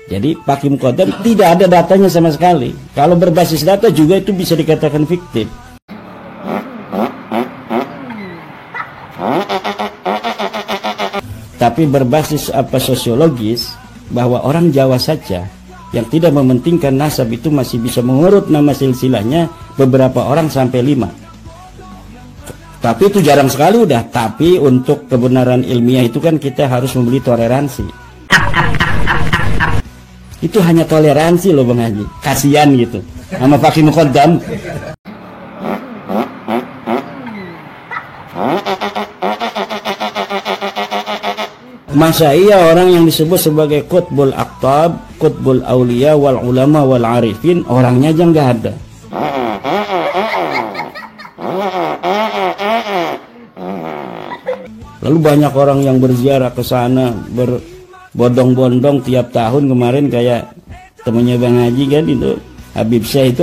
Jadi Fakih Muqaddam tidak ada datanya sama sekali. Kalau berbasis data juga itu bisa dikatakan fiktif. Tapi berbasis sosiologis, bahwa orang Jawa saja yang tidak mementingkan nasab itu masih bisa mengurut nama silsilahnya beberapa orang sampai 5. Tapi itu jarang sekali udah. Tapi untuk kebenaran ilmiah itu kan kita harus membeli toleransi. Itu hanya toleransi loh Bang Haji. Kasihan gitu sama Fakih Muqaddam. Masa iya orang yang disebut sebagai Qutbul Aqtab, Qutbul Aulia, wal Ulama, wal Arifin, orangnya aja nggak ada. Lalu banyak orang yang berziarah ke sana, berbondong-bondong tiap tahun. Kemarin kayak temennya Bang Haji kan itu, Habib Syekh itu.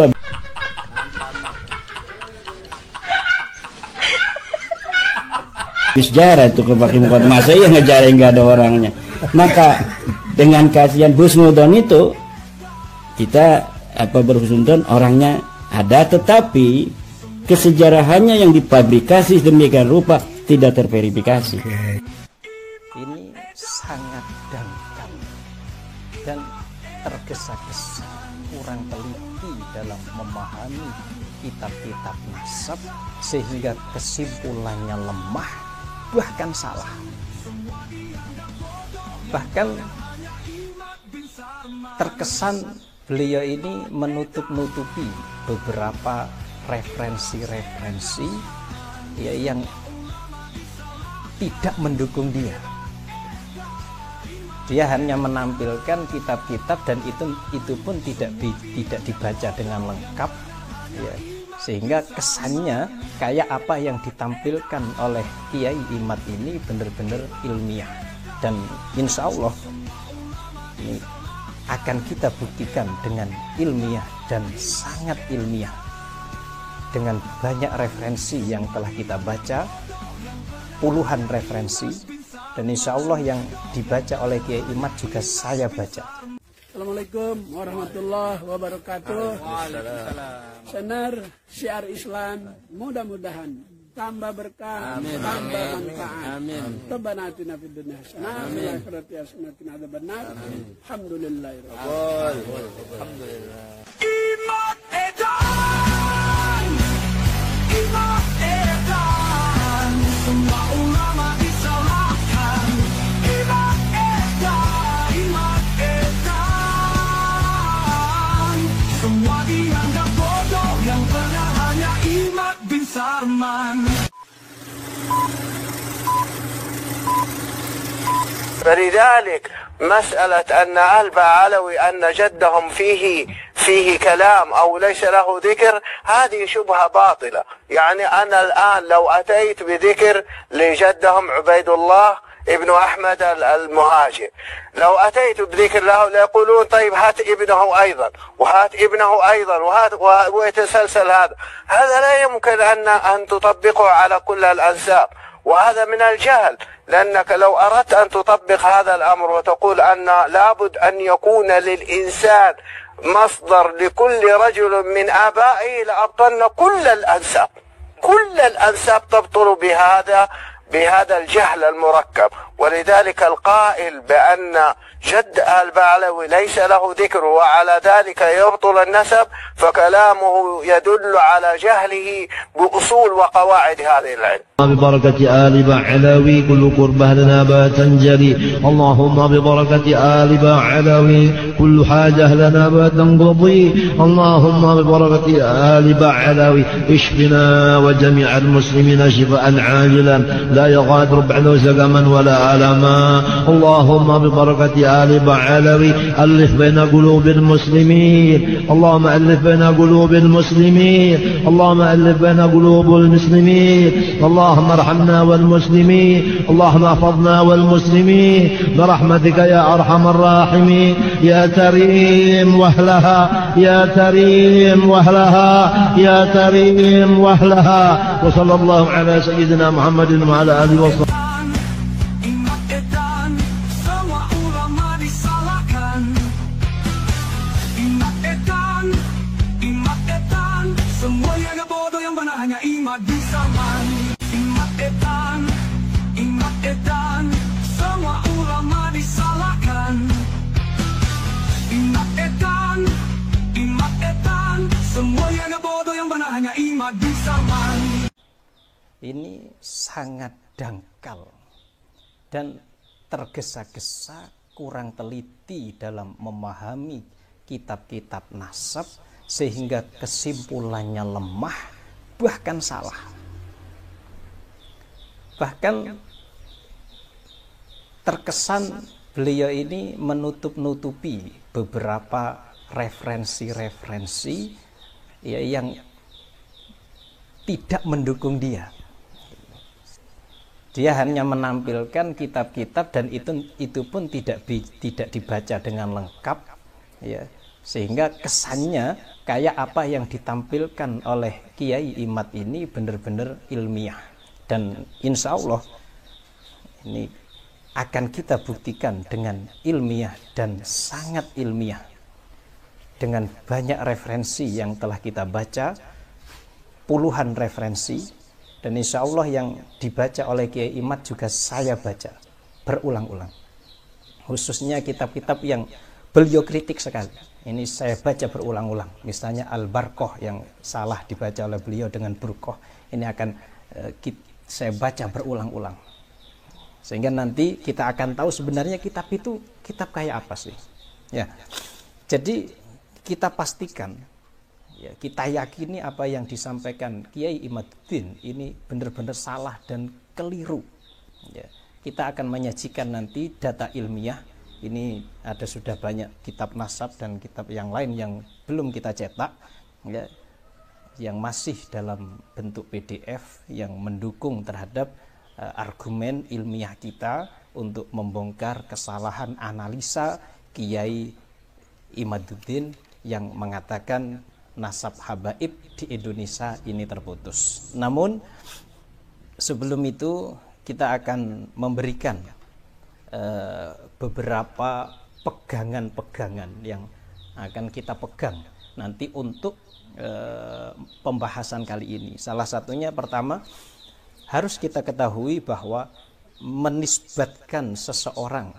Habis jarah itu ke Fakih Muqaddam, masa iya ngejarah nggak ada orangnya. Maka dengan kasihan husnudon itu, kita berhusnudon orangnya ada, tetapi kesejarahannya yang dipublikasi demikian rupa tidak terverifikasi. Ini sangat dangkal dan tergesa-gesa, kurang teliti dalam memahami kitab-kitab nasab, sehingga kesimpulannya lemah, bahkan salah. Bahkan terkesan beliau ini menutup-nutupi beberapa referensi-referensi ya, yang tidak mendukung dia. Dia hanya menampilkan kitab-kitab dan itu pun tidak dibaca dengan lengkap ya, sehingga kesannya kayak apa yang ditampilkan oleh Kiai Imad ini benar-benar ilmiah. Dan insya Allah ini akan kita buktikan dengan ilmiah dan sangat ilmiah, dengan banyak referensi yang telah kita baca, puluhan referensi, dan insya Allah yang dibaca oleh Kiai Imad juga saya baca. Assalamualaikum warahmatullahi wabarakatuh. Senar syiar Islam, mudah-mudahan tambah berkah, tambah manfaat. Rabbana atina fid dunya hasanah wa fil akhirati hasanah wa qina adzabannar. Alhamdulillahirabbil Alhamdulillah. Imad Edan, Imad Edan, semua ulama disalahkan. Imad Edan, Imad Edan, semua dianggap bodoh, yang benar hanya Imad bin Sarman. فلذلك مسألة أن البعلوي أن جدهم فيه كلام أو ليس له ذكر، هذه شبهة باطلة. يعني أنا الآن لو أتيت بذكر لجدهم عبيد الله ابن أحمد المهاجر، لو أتيت بذكر له ليقولون طيب هات ابنه أيضا وهات ابنه أيضا ويتسلسل هذا لا يمكن أن تطبقه على كل الأنساب، وهذا من الجهل. لأنك لو أردت أن تطبق هذا الأمر وتقول أن لابد أن يكون للإنسان مصدر لكل رجل من آبائه لأبطلنا كل الأنساب. كل الأنساب تبطل بهذا الجهل المركب. ولذلك القائل بأن جد البعلوي ليس له ذكر وعلى ذلك يبطل النسب فكلامه يدل على جهله بأصول وقواعد هذه العلم. ببركة آل بعلوي كل قربة لنا بات تنجلي، اللهم ببركة آل بعلوي كل حاجة لنا بات تنقضي، اللهم ببركة آل بعلوي اشفنا وجميع المسلمين شفاء عاجلا لا يغادر بعده سقما ولا ألما، اللهم ببركة آل بعلوي ألف بين قلوب المسلمين، اللهم ألف بين قلوب المسلمين، اللهم ألف بين قلوب المسلمين، اللهم ارحمنا والمسلمين، اللهم احفظنا والمسلمين برحمتك يا أرحم الراحمين، يا كريم واهلها، يا كريم واهلها، يا كريم واهلها، وصلى الله على سيدنا محمد وعلى آله وصحبه. Imad Edan, semua ulama disalahkan. ini sangat dangkal dan tergesa-gesa, kurang teliti dalam memahami kitab-kitab nasab, sehingga kesimpulannya lemah, bahkan salah. Bahkan terkesan beliau ini menutup-nutupi beberapa referensi-referensi ya, yang tidak mendukung dia. Dia hanya menampilkan kitab-kitab dan itu pun tidak dibaca dengan lengkap, ya, sehingga kesannya kayak apa yang ditampilkan oleh Kiai Imad ini benar-benar ilmiah. Dan insya Allah ini akan kita buktikan dengan ilmiah dan sangat ilmiah, dengan banyak referensi yang telah kita baca, puluhan referensi. Dan insya Allah yang dibaca oleh Kiai Imad juga saya baca berulang-ulang. Khususnya kitab-kitab yang beliau kritik sekali. Ini saya baca berulang-ulang. Misalnya Al-Barqah yang salah dibaca oleh beliau dengan Burqah. Ini akan saya baca berulang-ulang. Sehingga nanti kita akan tahu sebenarnya kitab itu kitab kayak apa sih. Ya. Jadi kita pastikan, ya, kita yakini apa yang disampaikan Kiai Imaduddin ini benar-benar salah dan keliru. Ya, kita akan menyajikan nanti data ilmiah. Ini ada sudah banyak kitab nasab dan kitab yang lain yang belum kita cetak, ya, yang masih dalam bentuk PDF yang mendukung terhadap argumen ilmiah kita untuk membongkar kesalahan analisa Kiai Imaduddin yang mengatakan nasab habaib di Indonesia ini terputus. Namun sebelum itu kita akan memberikan beberapa pegangan-pegangan yang akan kita pegang nanti untuk pembahasan kali ini. Salah satunya pertama, harus kita ketahui bahwa menisbatkan seseorang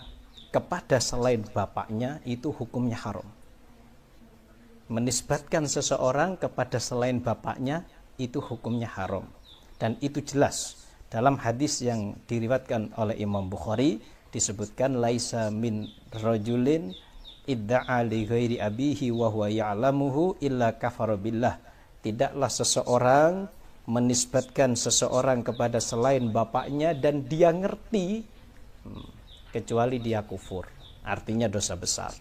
kepada selain bapaknya itu hukumnya haram. Menisbatkan seseorang kepada selain bapaknya itu hukumnya haram, dan itu jelas dalam hadis yang diriwayatkan oleh Imam Bukhari, disebutkan laisa min rajulin idda'a li ghairi abihi wa huwa ya'lamuhu illa kafara billah. Tidaklah seseorang menisbatkan seseorang kepada selain bapaknya dan dia ngerti, kecuali dia kufur, artinya dosa besar.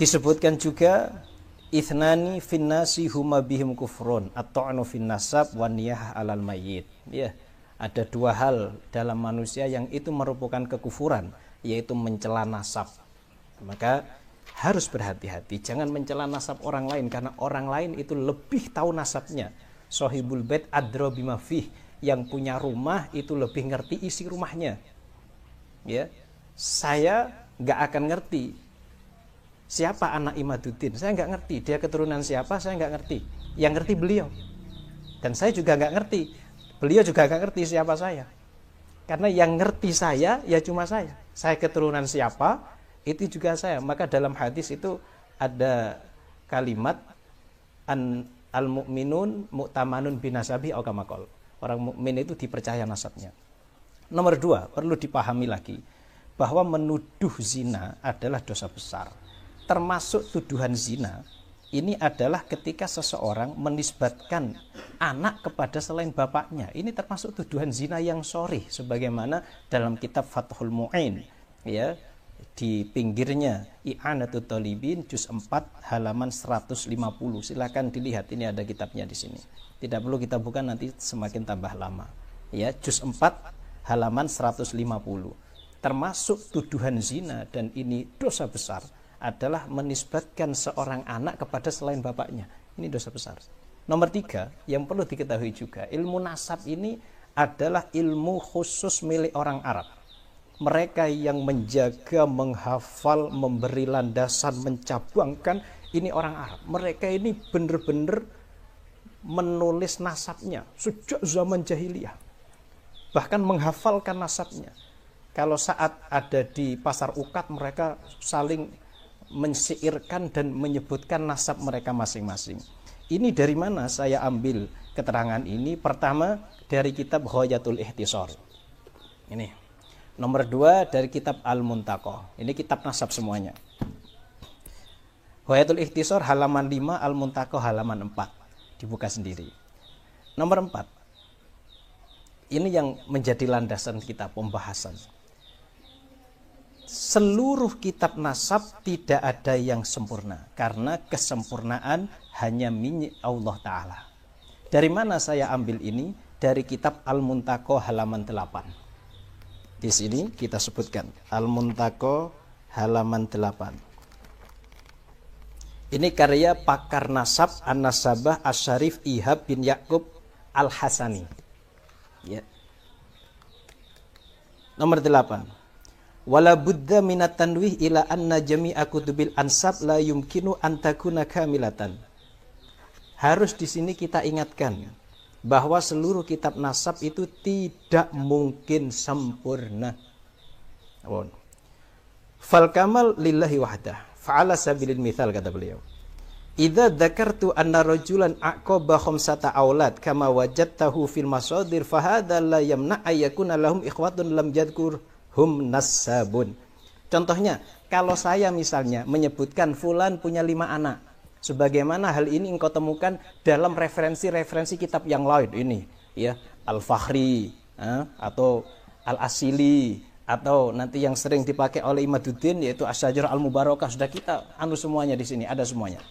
Disebutkan juga ithnani finnasi huma bihim kufrun at-ta'nu fin nasab wa niyah alal mayyit. Ya, ada dua hal dalam manusia yang itu merupakan kekufuran, yaitu mencela nasab. Maka harus berhati-hati, jangan mencela nasab orang lain, karena orang lain itu lebih tahu nasabnya. Sohibul bait adra bima fih, yang punya rumah itu lebih ngerti isi rumahnya. Ya, saya nggak akan ngerti siapa anak Imaduddin, saya nggak ngerti. Dia keturunan siapa, saya nggak ngerti. Yang ngerti beliau. Dan saya juga nggak ngerti. Beliau juga nggak ngerti siapa saya. Karena yang ngerti saya, ya cuma saya. Saya keturunan siapa, itu juga saya. Maka dalam hadis itu ada kalimat al-mu'minun mu'tamanun binasabi au kama qala. Orang mukmin itu dipercaya nasabnya. Nomor dua, perlu dipahami lagi bahwa menuduh zina adalah dosa besar. Termasuk tuduhan zina ini adalah ketika seseorang menisbatkan anak kepada selain bapaknya. Ini termasuk tuduhan zina yang sharih, sebagaimana dalam kitab Fathul Mu'in, ya, di pinggirnya I'anatul Talibin juz 4 halaman 150. Silakan dilihat, ini ada kitabnya di sini. Tidak perlu kita buka, nanti semakin tambah lama. Ya, juz 4 halaman 150. Termasuk tuduhan zina, dan ini dosa besar, adalah menisbatkan seorang anak kepada selain bapaknya. Ini dosa besar. Nomor tiga, yang perlu diketahui juga, ilmu nasab ini adalah ilmu khusus milik orang Arab. Mereka yang menjaga, menghafal, memberi landasan, mencabangkan, ini orang Arab. Mereka ini benar-benar menulis nasabnya sejak zaman jahiliyah. Bahkan menghafalkan nasabnya. Kalau saat ada di pasar ukat, mereka saling mensyairkan dan menyebutkan nasab mereka masing-masing. Ini dari mana saya ambil keterangan ini? Pertama dari kitab Ghayatul Ikhtisar. Ini. Nomor 2 dari kitab Al-Muntaqah. Ini kitab nasab semuanya. Ghayatul Ikhtisar halaman 5, Al-Muntaqah halaman 4. Dibuka sendiri. Nomor 4. Ini yang menjadi landasan kita pembahasan. Seluruh kitab nasab tidak ada yang sempurna, karena kesempurnaan hanya milik Allah Ta'ala. Dari mana saya ambil ini? Dari kitab Al-Muntaqah halaman 8. Di sini kita sebutkan Al-Muntaqah halaman 8. Ini karya pakar nasab An-Nasabah Asy-Syarif Ihab bin Yaqub Al-Hasani. Ya. Nomor 8. Wala budda minat tanwih ila anna jami'a kutubil ansab la yumkinu an takuna kamilatan. Harus di sini kita ingatkan bahwa seluruh kitab nasab itu tidak mungkin sempurna. Fal kamal lillahi wahdah. Fa'ala sabilil mithal, kata beliau. Idza dzakartu anna rajulan aqaba khamsata aulad kama wajadtahu fil masadir fa hadza la yamna ayyakuna lahum ikhwatun lam yadhkur hum nasabun. Contohnya, kalau saya misalnya menyebutkan fulan punya 5 anak, sebagaimana hal ini engkau temukan dalam referensi-referensi kitab yang lain ini, ya, Al-Fakhri, atau Al-Asili, atau nanti yang sering dipakai oleh Imaduddin yaitu Asy-Syajarah Al-Mubarakah, sudah kita semuanya di sini, ada semuanya.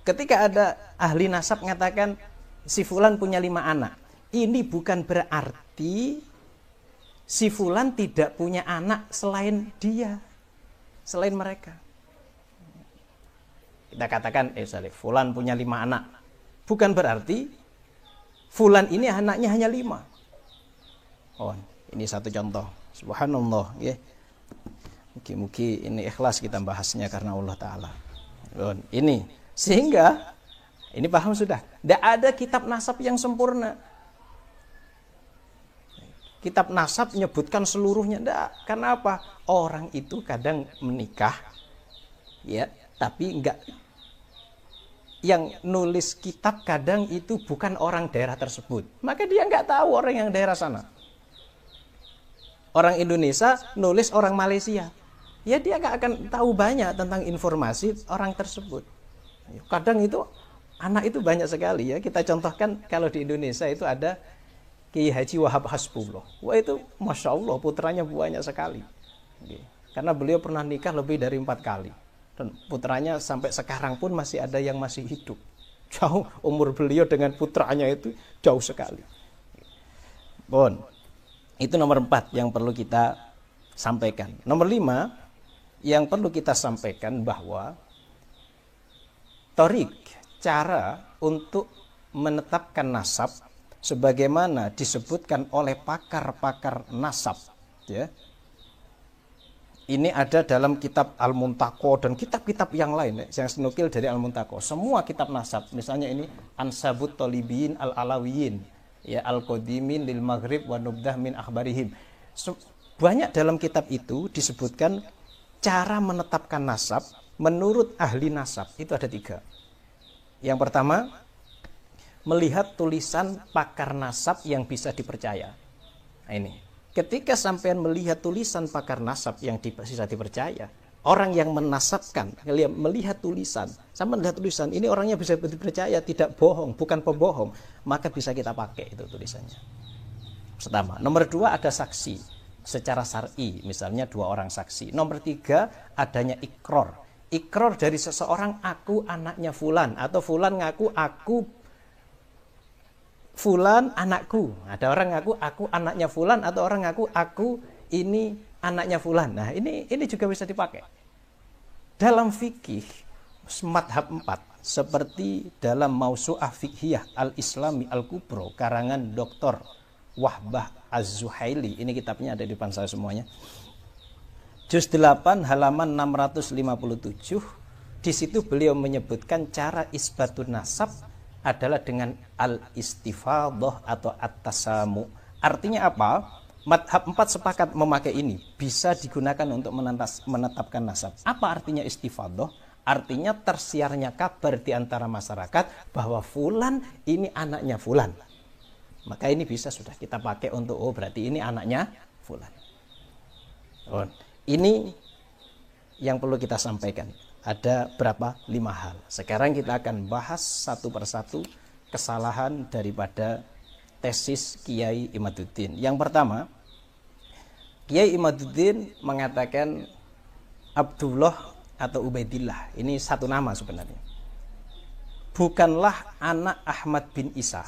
Ketika ada ahli nasab mengatakan si fulan punya 5 anak, ini bukan berarti si fulan tidak punya anak selain dia, selain mereka. Kita katakan, fulan punya 5 anak. Bukan berarti fulan ini anaknya hanya 5. Oh, ini satu contoh. Subhanallah, ya. Mungkin ini ikhlas kita bahasnya karena Allah Ta'ala. Oh, ini sehingga ini paham sudah. Tidak ada kitab nasab yang sempurna. Kitab nasab menyebutkan seluruhnya, enggak. Karena apa? Orang itu kadang menikah, ya, tapi enggak. Yang nulis kitab kadang itu bukan orang daerah tersebut, maka dia enggak tahu orang yang daerah sana. Orang Indonesia nulis orang Malaysia, ya dia enggak akan tahu banyak tentang informasi orang tersebut. Kadang itu anak itu banyak sekali, ya. Kita contohkan kalau di Indonesia itu ada Kiai Haji Wahab Hasbullah. Wah, itu Masya Allah putranya banyak sekali. Karena beliau pernah nikah lebih dari 4 kali. Dan putranya sampai sekarang pun masih ada yang masih hidup. Jauh umur beliau dengan putranya itu jauh sekali. Bon, itu nomor 4 yang perlu kita sampaikan. Nomor 5 yang perlu kita sampaikan bahwa torik, cara untuk menetapkan nasab sebagaimana disebutkan oleh pakar-pakar nasab, ya. Ini ada dalam kitab Al-Muntaqah dan kitab-kitab yang lain, ya, yang senukil dari Al-Muntaqah. Semua kitab nasab, misalnya ini Ansabut Tolibiyin Al-Alawiyin, ya, Al-Qadimin lil Maghrib wa Nubdah min Akhbarihim. Banyak dalam kitab itu disebutkan cara menetapkan nasab menurut ahli nasab. Itu ada 3. Yang pertama, melihat tulisan pakar nasab yang bisa dipercaya. Nah, ini. Ketika sampean melihat tulisan pakar nasab yang bisa dipercaya, orang yang menasabkan, melihat tulisan, sama melihat tulisan, ini orangnya bisa dipercaya, tidak bohong, bukan pembohong, maka bisa kita pakai itu tulisannya. Pertama. Nomor 2, ada saksi secara syar'i, misalnya 2 orang saksi. Nomor 3, adanya ikror. Ikror dari seseorang, aku anaknya fulan, atau fulan ngaku aku fulan anakku. Ada orang ngaku aku anaknya fulan, atau orang ngaku aku ini anaknya fulan. Nah, ini juga bisa dipakai. Dalam fikih madhab 4, seperti dalam Mausu'ah Fiqhiyah Al-Islami Al-Kubro karangan Dr. Wahbah Az-Zuhaili. Ini kitabnya ada di depan saya semuanya. Juz 8 halaman 657. Di situ beliau menyebutkan cara isbatun nasab adalah dengan al-istifadhah atau at-tasamu. Artinya apa? Madhab 4 sepakat memakai ini, bisa digunakan untuk menetapkan nasab. Apa artinya istifadhah? Artinya tersiarnya kabar di antara masyarakat bahwa fulan ini anaknya fulan. Maka ini bisa sudah kita pakai untuk berarti ini anaknya fulan. Ini yang perlu kita sampaikan. Ada berapa? 5 hal. Sekarang kita akan bahas satu persatu kesalahan daripada tesis Kiai Imaduddin. Yang pertama, Kiai Imaduddin mengatakan Abdullah atau Ubaidillah, ini satu nama sebenarnya, bukanlah anak Ahmad bin Isa.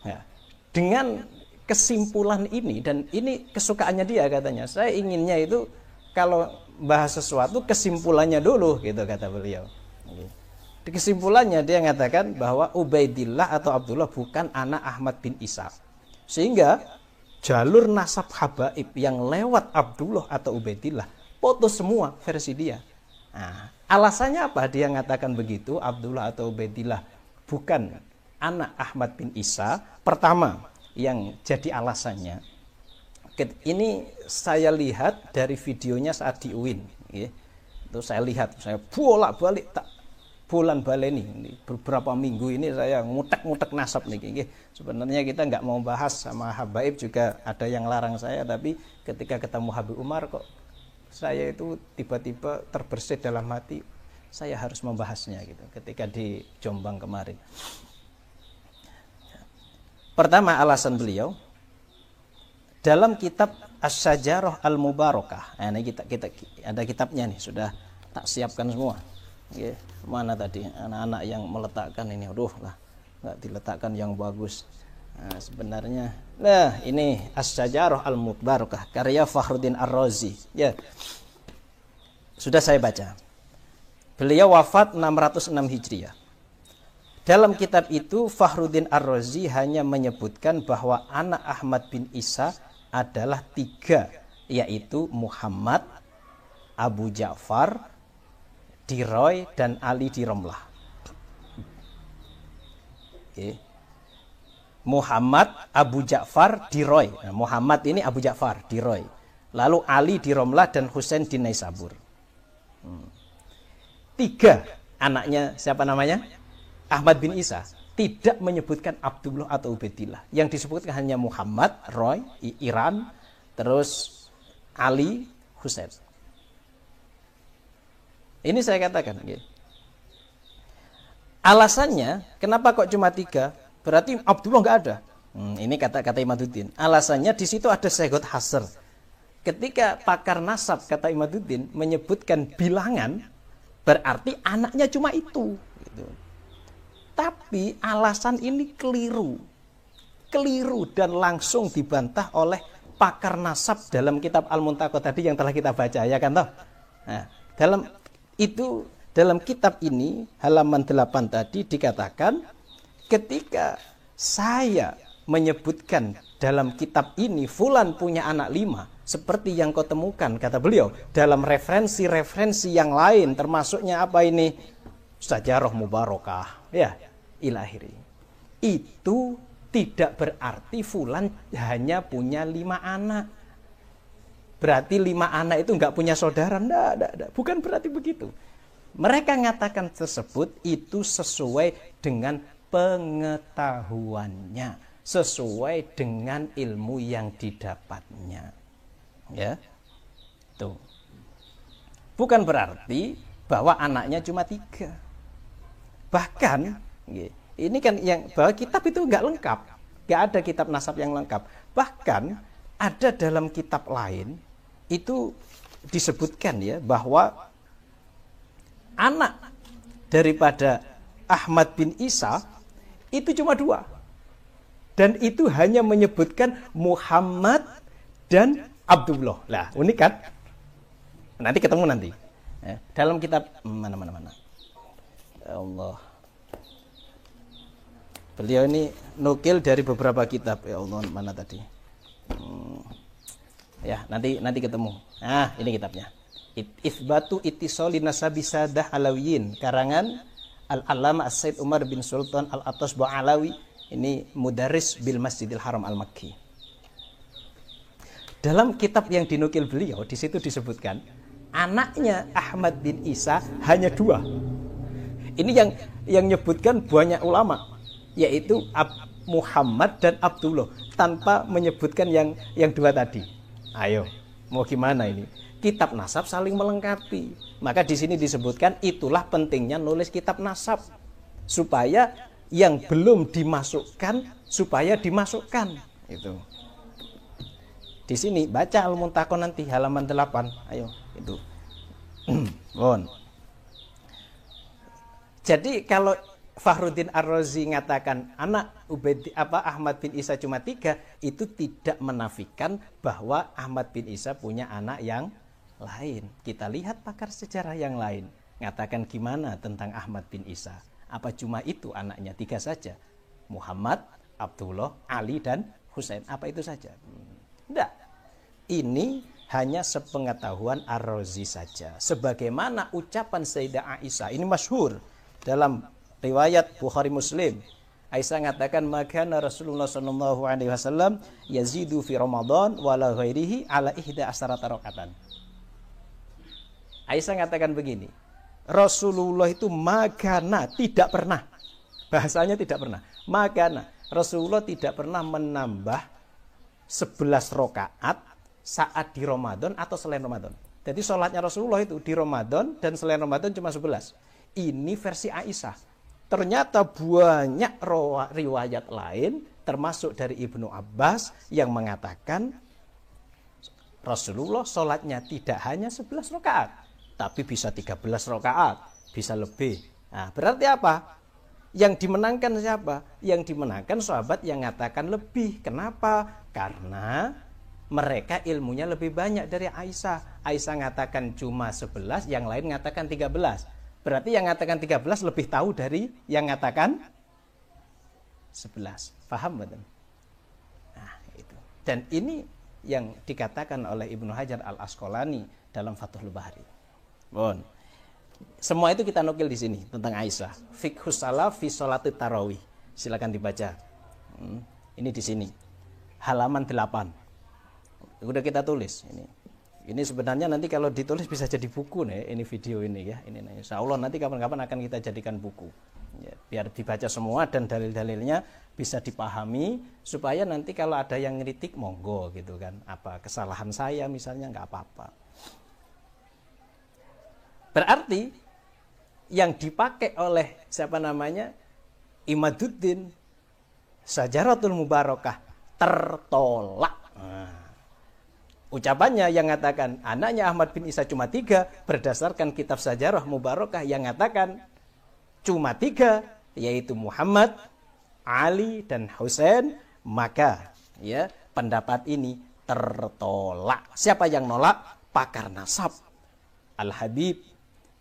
Ya. Dengan kesimpulan ini, dan ini kesukaannya dia katanya, saya inginnya itu kalau bahas sesuatu kesimpulannya dulu gitu kata beliau. Di kesimpulannya dia mengatakan bahwa Ubaidillah atau Abdullah bukan anak Ahmad bin Isa, sehingga jalur nasab habaib yang lewat Abdullah atau Ubaidillah putus semua versi dia. Nah, alasannya apa dia mengatakan begitu, Abdullah atau Ubaidillah bukan anak Ahmad bin Isa? Pertama yang jadi alasannya, ini saya lihat dari videonya saat di UIN, ya. Itu saya lihat, saya bolak-balik tak bulan baleni ini beberapa minggu ini saya ngutek-ngutek nasab nih. Sebenarnya kita nggak mau bahas sama habaib, juga ada yang larang saya, tapi ketika ketemu Habib Umar kok saya itu tiba-tiba terbersit dalam hati, saya harus membahasnya gitu ketika di Jombang kemarin. Pertama alasan beliau dalam kitab Asy-Syajarah Al-Mubarakah. Nah, ini kita ada kitabnya nih, sudah tak siapkan semua. Oke, mana tadi anak-anak yang meletakkan ini? Aduh lah, nggak diletakkan yang bagus. Nah, sebenarnya, nah ini Asy-Syajarah Al-Mubarakah karya Fakhruddin Ar-Razi. Ya, sudah saya baca. Beliau wafat 606 Hijriah. Dalam kitab itu Fakhruddin Ar-Razi hanya menyebutkan bahwa anak Ahmad bin Isa adalah 3, yaitu Muhammad, Abu Ja'far di Roy, dan Ali di Romlah. Okay. Muhammad, Abu Ja'far di Roy. Nah, Muhammad ini Abu Ja'far di Roy. Lalu Ali di Romlah dan Husain di Naisabur. 3 anaknya siapa namanya? Ahmad bin Isa. Tidak menyebutkan Abdullah atau Ubaidillah. Yang disebutkan hanya Muhammad, Roy, Iran, terus Ali, Husain. Ini saya katakan. Alasannya, kenapa kok cuma 3? Berarti Abdullah nggak ada. Ini kata Imaduddin. Alasannya di situ ada Syekhut Hasr. Ketika pakar nasab kata Imaduddin menyebutkan bilangan, berarti anaknya cuma itu. Gitu. Tapi alasan ini keliru dan langsung dibantah oleh pakar nasab dalam kitab Al-Muntaqah tadi yang telah kita baca, ya kan toh? Nah, dalam kitab ini halaman 8 tadi dikatakan, ketika saya menyebutkan dalam kitab ini fulan punya anak 5 seperti yang kau temukan, kata beliau, dalam referensi-referensi yang lain, termasuknya apa ini? Syajarah Mubarakah, ya, ila akhiri. Itu tidak berarti fulan hanya punya 5 anak. Berarti 5 anak itu nggak punya saudara. Nggak. Bukan berarti begitu. Mereka mengatakan tersebut itu sesuai dengan pengetahuannya, sesuai dengan ilmu yang didapatnya. Ya, tuh. Bukan berarti bahwa anaknya cuma 3. Bahkan, ini kan yang bahwa kitab itu nggak lengkap, nggak ada kitab nasab yang lengkap. Bahkan ada dalam kitab lain itu disebutkan ya bahwa anak daripada Ahmad bin Isa itu cuma 2, dan itu hanya menyebutkan Muhammad dan Abdullah. Lah, unik kan? Nanti ketemu nanti. Dalam kitab mana. Ya Allah. Beliau ini nukil dari beberapa kitab. Ya Allah, mana tadi? Ya, nanti ketemu. Nah, ini kitabnya. Itsbatu ittisali nasabi sadah alawiyin, karangan Al-Allamah As-Said Umar bin Sultan Al-Atas Ba'alawi. Ini mudarris bil Masjidil Haram Al-Makki. Dalam kitab yang dinukil beliau, di situ disebutkan Anaknya Ahmad bin Isa hanya 2. Ini yang nyebutkan banyak ulama, yaitu Muhammad dan Abdullah, tanpa menyebutkan yang 2 tadi. Ayo, mau gimana ini? Kitab nasab saling melengkapi. Maka di sini disebutkan itulah pentingnya nulis kitab nasab, supaya yang belum dimasukkan supaya dimasukkan. Itu. Di sini baca Al-Muntaqon nanti halaman 8. Ayo, itu. Bon. Jadi kalau Fakhruddin Ar-Razi mengatakan anak Ahmad bin Isa cuma 3, itu tidak menafikan bahwa Ahmad bin Isa punya anak yang lain. Kita lihat pakar sejarah yang lain mengatakan gimana tentang Ahmad bin Isa. Apa cuma itu anaknya? 3 saja. Muhammad, Abdullah, Ali dan Husain. Apa itu saja? Tidak. Ini hanya sepengetahuan Ar-Razi saja. Sebagaimana ucapan Sayyidah Aisyah, ini masyhur dalam riwayat Bukhari Muslim. Aisyah mengatakan makana Rasulullah sallallahu alaihi wasallam yazidu fi Ramadan wala ghairihi ala 11 rakaatan. Aisyah mengatakan begini, Rasulullah itu makana, tidak pernah. Bahasanya tidak pernah. Makana, Rasulullah tidak pernah menambah 11 rakaat saat di Ramadan atau selain Ramadan. Jadi sholatnya Rasulullah itu di Ramadan dan selain Ramadan cuma 11. Ini versi Aisyah. Ternyata banyak riwayat lain, termasuk dari Ibnu Abbas, yang mengatakan Rasulullah sholatnya tidak hanya 11 rakaat, tapi bisa 13 rakaat, bisa lebih. Nah, berarti apa? Yang dimenangkan siapa? Yang dimenangkan sahabat yang mengatakan lebih. Kenapa? Karena mereka ilmunya lebih banyak dari Aisyah. Aisyah mengatakan cuma 11, yang lain mengatakan 13. Berarti yang mengatakan 13 lebih tahu dari yang mengatakan 11. Paham betul? Nah, itu. Dan ini yang dikatakan oleh Ibnu Hajar Al-Asqalani dalam Fathul Bari. Bon. Semua itu kita nukil di sini tentang Aisyah. Fiqhus salaf fi sholatit tarawih. Silakan dibaca. Ini di sini. Halaman 8. Udah kita tulis ini. Ini sebenarnya nanti kalau ditulis bisa jadi buku nih, ini video ini ya. Ini insya Allah nanti kapan-kapan akan kita jadikan buku. Ya, biar dibaca semua dan dalil-dalilnya bisa dipahami, supaya nanti kalau ada yang ngeritik monggo gitu kan. Apa kesalahan saya misalnya, nggak apa-apa. Berarti yang dipakai oleh siapa namanya? Imaduddin Syajaratul Mubarakah tertolak. Ucapannya yang mengatakan anaknya Ahmad bin Isa cuma 3 berdasarkan kitab Sajarah Mubarakah yang mengatakan cuma 3, yaitu Muhammad, Ali dan Husain, maka ya pendapat ini tertolak. Siapa yang nolak? Pakar nasab Al-Habib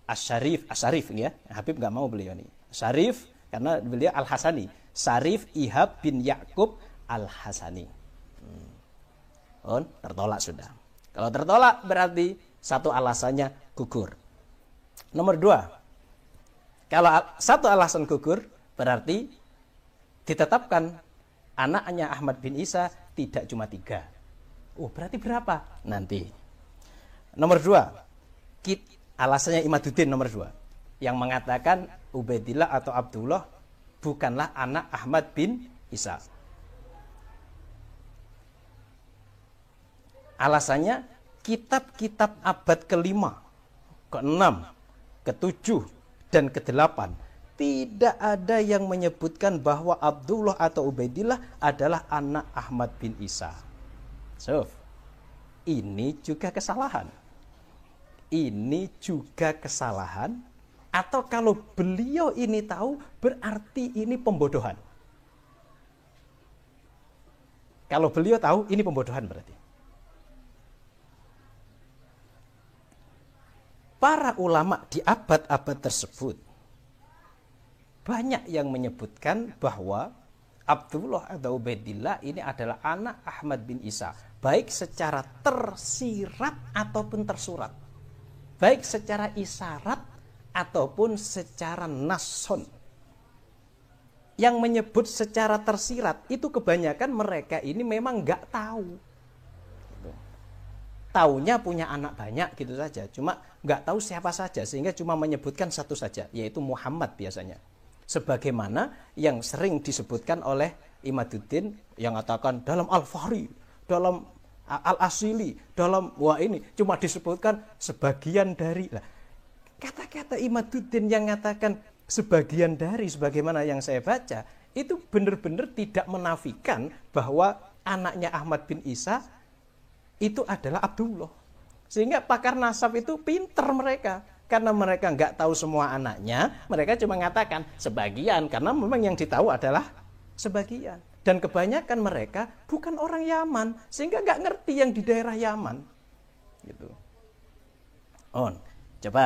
Asy-Syarif ya. Habib nggak mau beliau nih. Syarif karena beliau Al-Hasani. Syarif Ihab bin Ya'qub Al-Hasani. Tertolak sudah. Kalau tertolak berarti satu alasannya gugur. Nomor 2, kalau satu alasan gugur berarti ditetapkan anaknya Ahmad bin Isa tidak cuma 3. Berarti berapa? Nanti. Nomor 2, alasannya Imaduddin nomor 2, yang mengatakan Ubaidillah atau Abdullah bukanlah anak Ahmad bin Isa. Alasannya kitab-kitab abad ke-5, ke-6, ke-7, dan ke-8 tidak ada yang menyebutkan bahwa Abdullah atau Ubaidillah adalah anak Ahmad bin Isa. So, ini juga kesalahan. Ini juga kesalahan. Atau kalau beliau ini tahu, berarti ini pembodohan. Kalau beliau tahu, ini pembodohan berarti. Para ulama di abad-abad tersebut banyak yang menyebutkan bahwa Abdullah atau Ubaidillah ini adalah anak Ahmad bin Isa, baik secara tersirat ataupun tersurat, baik secara isyarat ataupun secara nason. Yang menyebut secara tersirat itu kebanyakan mereka ini memang nggak tahu. taunya punya anak banyak gitu saja, cuma nggak tahu siapa saja, sehingga cuma menyebutkan satu saja, yaitu Muhammad biasanya. Sebagaimana yang sering disebutkan oleh Imaduddin yang mengatakan dalam Al-Fahri, dalam Al-Asili, dalam wah ini cuma disebutkan sebagian dari. Lah, kata-kata Imaduddin yang mengatakan sebagian dari, sebagaimana yang saya baca, itu benar-benar tidak menafikan bahwa anaknya Ahmad bin Isa itu adalah Abdullah. Sehingga pakar nasab itu pinter mereka. Karena mereka nggak tahu semua anaknya, mereka cuma mengatakan sebagian. Karena memang yang ditahu adalah sebagian. Dan kebanyakan mereka bukan orang Yaman. Sehingga nggak ngerti yang di daerah Yaman. Gitu. Coba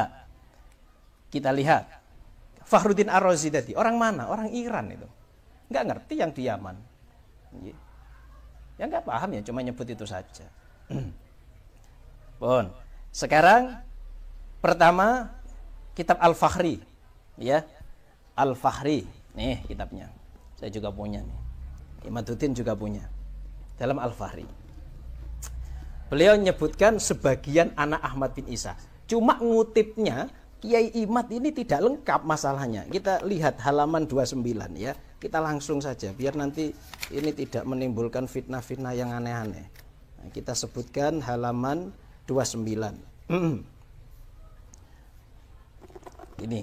kita lihat. Fakhruddin Ar-Razi tadi, orang mana? Orang Iran itu. Nggak ngerti yang di Yaman. Ya nggak paham ya, cuma nyebut itu saja. Sekarang pertama kitab Al-Fakhri, ya. Al-Fakhri, nih kitabnya. Saya juga punya nih. Imaduddin juga punya. Dalam Al-Fakhri. Beliau menyebutkan sebagian anak Ahmad bin Isa. Cuma ngutipnya Kiai Imad ini tidak lengkap masalahnya. Kita lihat halaman 29 ya. Kita langsung saja biar nanti ini tidak menimbulkan fitnah-fitnah yang aneh-aneh. Nah, kita sebutkan halaman 29. Ini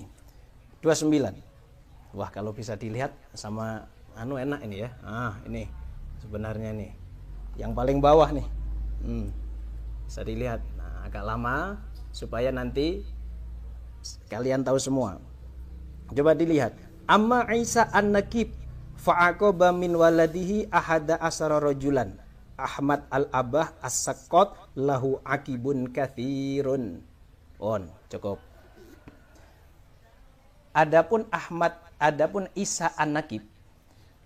29. Wah, kalau bisa dilihat sama enak ini ya. Ini sebenarnya nih yang paling bawah nih. Bisa dilihat. Nah, agak lama supaya nanti kalian tahu semua. Coba dilihat. Amma Isa an-Nakib fa'aqaba min waladihi ahada asara rajulan. Ahmad al-Abah as-Saqqat lahu akibun kathirun. Cukup. Adapun Isa an-Nakib,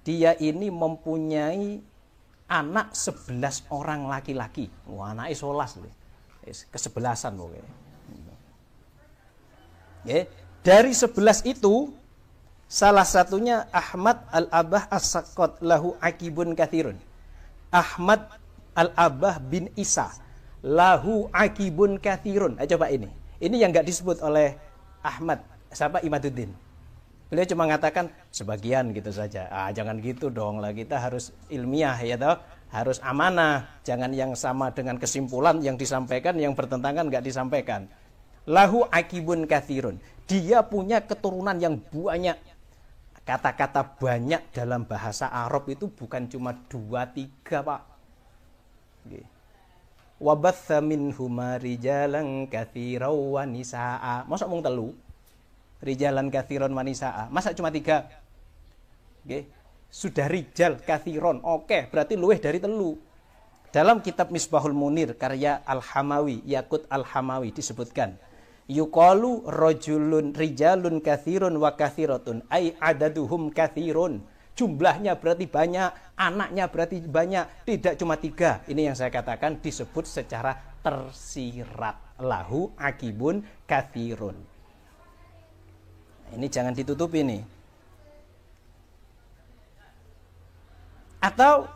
dia ini mempunyai anak 11 orang laki-laki. Wah, anaknya 11 kesebelasan pokoknya. Dari 11 itu salah satunya Ahmad al-Abah as-Saqqat lahu akibun kathirun. Ahmad al-Abah bin Isa lahu akibun kathirun. Coba ini yang nggak disebut oleh Ahmad, siapa? Imaduddin. Beliau cuma mengatakan sebagian gitu saja. Jangan gitu dong lah, kita harus ilmiah ya toh, harus amanah. Jangan yang sama dengan kesimpulan yang disampaikan, yang bertentangan nggak disampaikan. Lahu akibun kathirun. Dia punya keturunan yang banyak. Kata-kata banyak dalam bahasa Arab itu bukan cuma 2-3, Pak. Wabatha minhuma rijalan katsiran wa nisaa. Masa mung telu? Rijalan katsiran wa nisaa. Masa cuma 3? Sudah rijal katsiran. Oke, berarti luweh dari telu. Dalam kitab Misbahul Munir karya Al-Hamawi, Yakut Al-Hamawi disebutkan yuqalu rajulun rijalun katsirun wa katsiratun ai adaduhum katsirun. Jumlahnya berarti banyak, anaknya berarti banyak, tidak cuma 3. Ini yang saya katakan disebut secara tersirat. Lahu akibun katsirun. Ini jangan ditutupi nih. Atau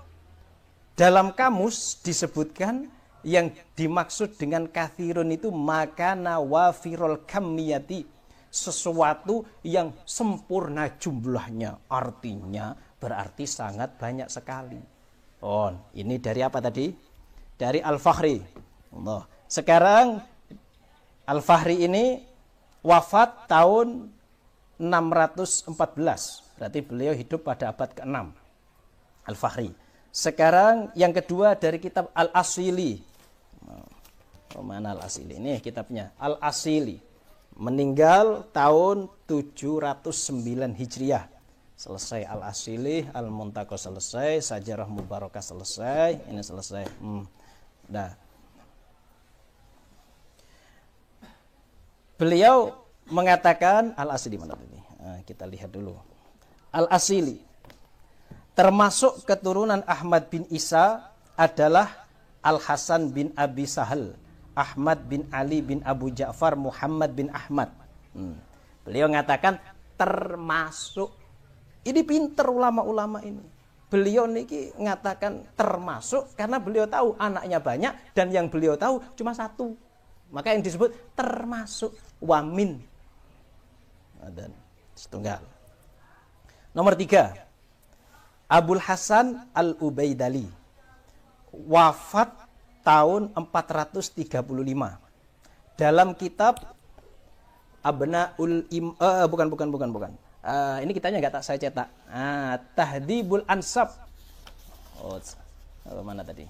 dalam kamus disebutkan yang dimaksud dengan kathirun itu makana wafirul kamiyati, sesuatu yang sempurna jumlahnya, artinya berarti sangat banyak sekali. Ini dari apa tadi? Dari Al-Fakhri. Sekarang Al-Fakhri ini wafat tahun 614, berarti beliau hidup pada abad ke-6. Al-Fakhri. Sekarang yang kedua dari kitab Al-Asili. Mana Al-Asili? Ini kitabnya Al-Asili. Meninggal tahun 709 Hijriah. Selesai Al-Asili, Al-Muntaqo selesai, Sajarah Mubarakah selesai, ini selesai. Beliau mengatakan Al-Asili mana ini? Kita lihat dulu. Al-Asili termasuk keturunan Ahmad bin Isa adalah Al-Hasan bin Abi Sahal, Ahmad bin Ali bin Abu Ja'far, Muhammad bin Ahmad. Beliau mengatakan termasuk. Ini pinter ulama-ulama ini. beliau niki ngatakan termasuk karena beliau tahu anaknya banyak dan yang beliau tahu cuma satu. Maka yang disebut termasuk wamin. Dan setunggal. Nomor 3. Abul Hasan Al-Ubaidali. Wafat tahun 435. Dalam kitab Abnaul bukan. Ini kitanya nggak saya cetak. Tahdhibul Ansab. Oh, mana tadi?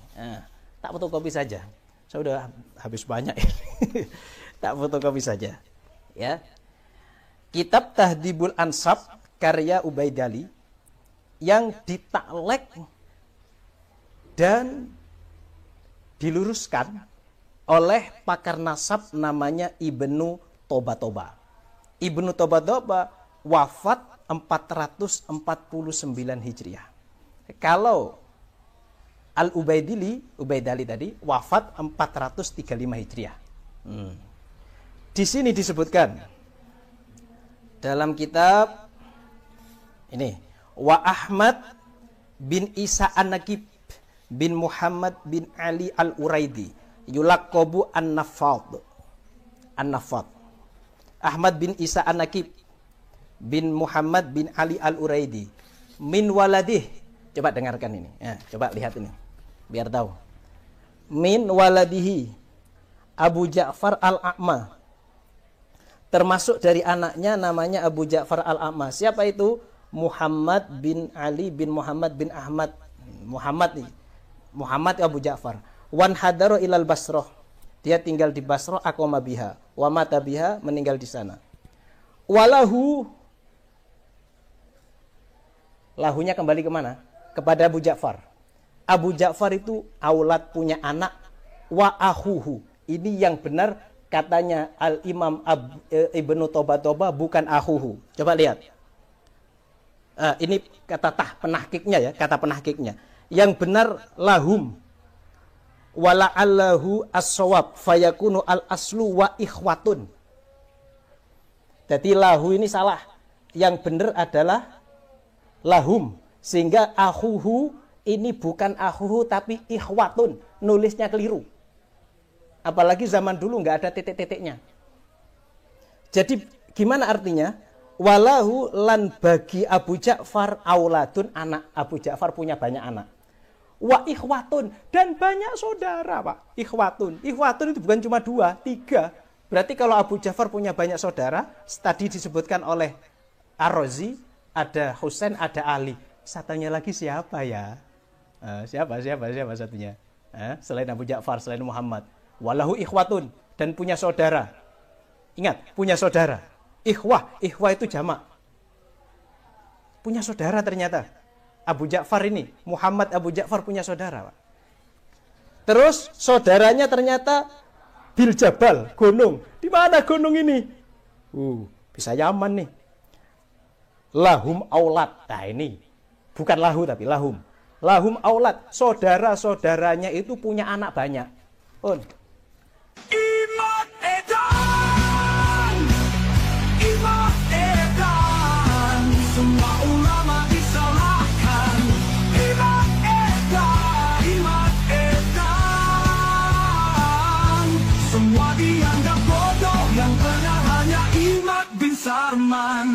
Tak fotokopi saja. Saya udah habis banyak. Tak fotokopi saja. Ya. Kitab Tahdhibul Ansab karya Ubaidali yang ditaklek dan diluruskan oleh pakar nasab namanya Ibnu Tobatoba. Ibnu Tobatoba wafat 449 Hijriah. Kalau Ubaidali tadi wafat 435 Hijriah. Di sini disebutkan dalam kitab ini, wa Ahmad bin Isa An-Nakib bin Muhammad bin Ali Al-Uraidi yulaqabu An-Nafad. Ahmad bin Isa An-Nakib bin Muhammad bin Ali Al-Uraidi min waladih. Coba dengarkan ini. Ya, coba lihat ini. Biar tahu. Min waladihi Abu Ja'far Al-A'ma. Termasuk dari anaknya namanya Abu Ja'far Al-A'ma. Siapa itu? Muhammad bin Ali bin Muhammad bin Ahmad. Muhammad Abu Ja'far. Wan hadaro ilal Basroh. Dia tinggal di Basroh, aqama biha. Wa mata biha, meninggal di sana. Walahu. Lahunya kembali kemana? Kepada Abu Ja'far. Abu Ja'far itu aulad, punya anak. Wa ahuhu. Ini yang benar katanya Al-Imam Ibnu Tobatoba, bukan ahuhu. Coba lihat. Ini kata penahkiknya ya, kata penahkiknya. Yang benar lahum. Wala'allahu as-sawab fayakunu al-aslu wa ikhwatun. Jadi lahu ini salah. Yang benar adalah lahum. Sehingga ahuhu ini bukan ahuhu tapi ikhwatun. Nulisnya keliru. Apalagi zaman dulu nggak ada titik-titiknya. Jadi gimana artinya? Walahu lan bagi Abu Ja'far auladun, anak. Abu Ja'far punya banyak anak. Wa ikhwatun, dan banyak saudara, Pak. Ikhwatun itu bukan cuma 2, 3. Berarti kalau Abu Ja'far punya banyak saudara, tadi disebutkan oleh Ar-Razi, ada Husain, ada Ali. Satunya lagi siapa ya? Siapa satunya? Selain Abu Ja'far, selain Muhammad. Walahu ikhwatun, dan punya saudara. Ingat, punya saudara. Ikhwah itu jamak. Punya saudara ternyata. Abu Ja'far ini, Muhammad Abu Ja'far punya saudara, Pak. Terus saudaranya ternyata Bil Jabal, gunung. Di mana gunung ini? Bisa Yaman nih. Lahum aulad. Nah ini bukan lahu tapi lahum. Lahum aulad. Saudara-saudaranya itu punya anak banyak. Imam Edan, Imam Edan, semua ulama disalahkan. Imam Edan, Imam Edan, semua dianggap bodoh, yang benar hanya Imam bin Sarman.